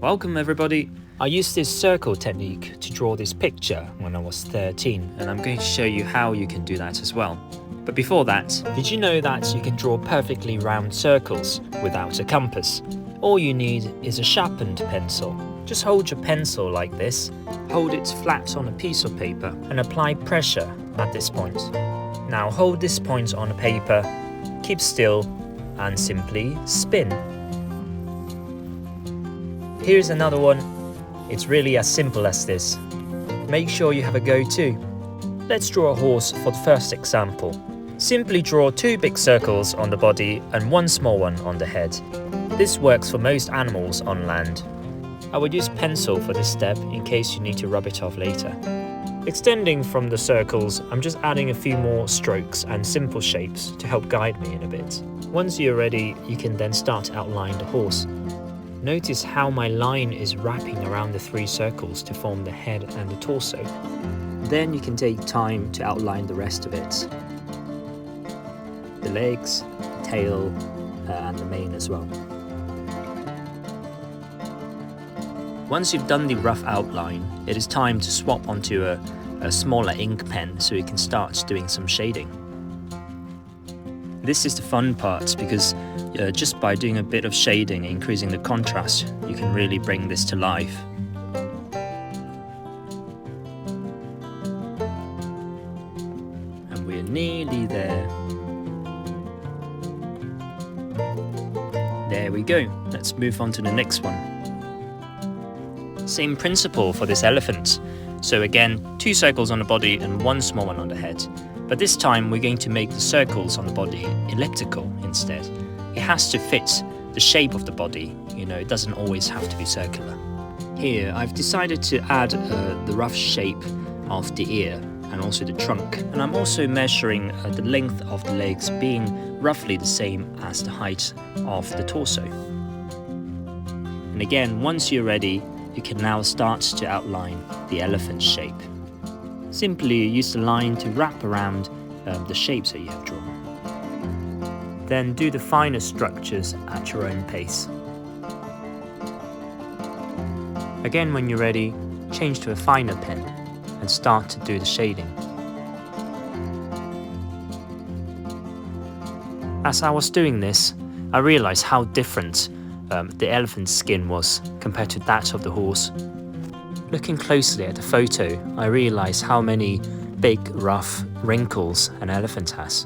Welcome everybody! I used this circle technique to draw this picture when I was 13, and I'm going to show you how you can do that as well. But before that, did you know that you can draw perfectly round circles without a compass? All you need is a sharpened pencil. Just hold your pencil like this, hold it flat on a piece of paper and apply pressure at this point. Now hold this point on a paper, keep still and simply spin. Here's another one. It's really as simple as this. Make sure you have a go too. Let's draw a horse for the first example. Simply draw 2 big circles on the body and 1 small one on the head. This works for most animals on land. I would use pencil for this step in case you need to rub it off later. Extending from the circles, I'm just adding a few more strokes and simple shapes to help guide me in a bit. Once you're ready, you can then start to outline the horse. Notice how my line is wrapping around the 3 circles to form the head and the torso. Then you can take time to outline the rest of it. The legs, the tail, and the mane as well. Once you've done the rough outline, it is time to swap onto a smaller ink pen so you can start doing some shading. This is the fun part because just by doing a bit of shading, increasing the contrast, you can really bring this to life. And we're nearly there. There we go. Let's move on to the next one. Same principle for this elephant. So again, 2 circles on the body and 1 small one on the head. But this time we're going to make the circles on the body elliptical instead. It has to fit the shape of the body, it doesn't always have to be circular. Here I've decided to add the rough shape of the ear and also the trunk. And I'm also measuring the length of the legs being roughly the same as the height of the torso. And again, once you're ready, you can now start to outline the elephant shape. Simply use the line to wrap around the shapes that you have drawn. Then do the finer structures at your own pace. Again, when you're ready, change to a finer pen and start to do the shading. As I was doing this, I realized how different the elephant's skin was compared to that of the horse. Looking closely at the photo, I realized how many big, rough wrinkles an elephant has.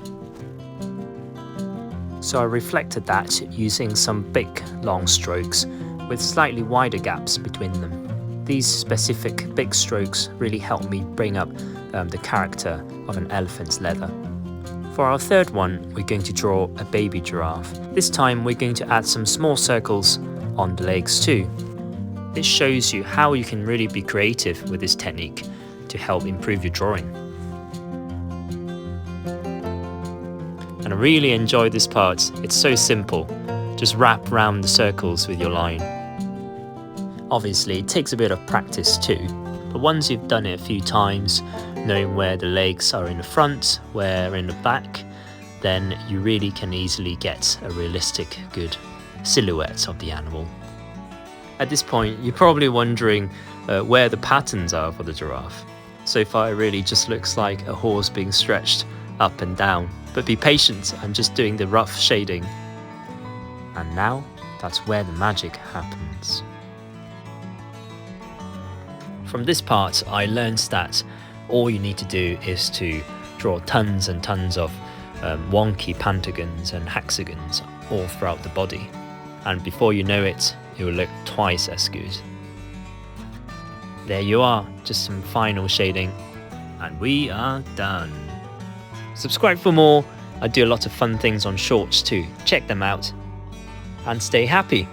So I reflected that using some big, long strokes with slightly wider gaps between them. These specific big strokes really help me bring up the character of an elephant's leather. For our third one, we're going to draw a baby giraffe. This time we're going to add some small circles on the legs too. This shows you how you can really be creative with this technique to help improve your drawing. And I really enjoy this part. It's so simple. Just wrap around the circles with your line. Obviously, it takes a bit of practice too, but once you've done it a few times, knowing where the legs are in the front, where in the back, then you really can easily get a realistic, good silhouette of the animal. At this point, you're probably wondering where the patterns are for the giraffe. So far, it really just looks like a horse being stretched up and down. But be patient, I'm just doing the rough shading. And now, that's where the magic happens. From this part, I learned that all you need to do is to draw tons and tons of wonky pentagons and hexagons all throughout the body. And before you know it, it will look twice as good. There you are, just some final shading, and we are done. Subscribe for more. I do a lot of fun things on Shorts too. Check them out and stay happy.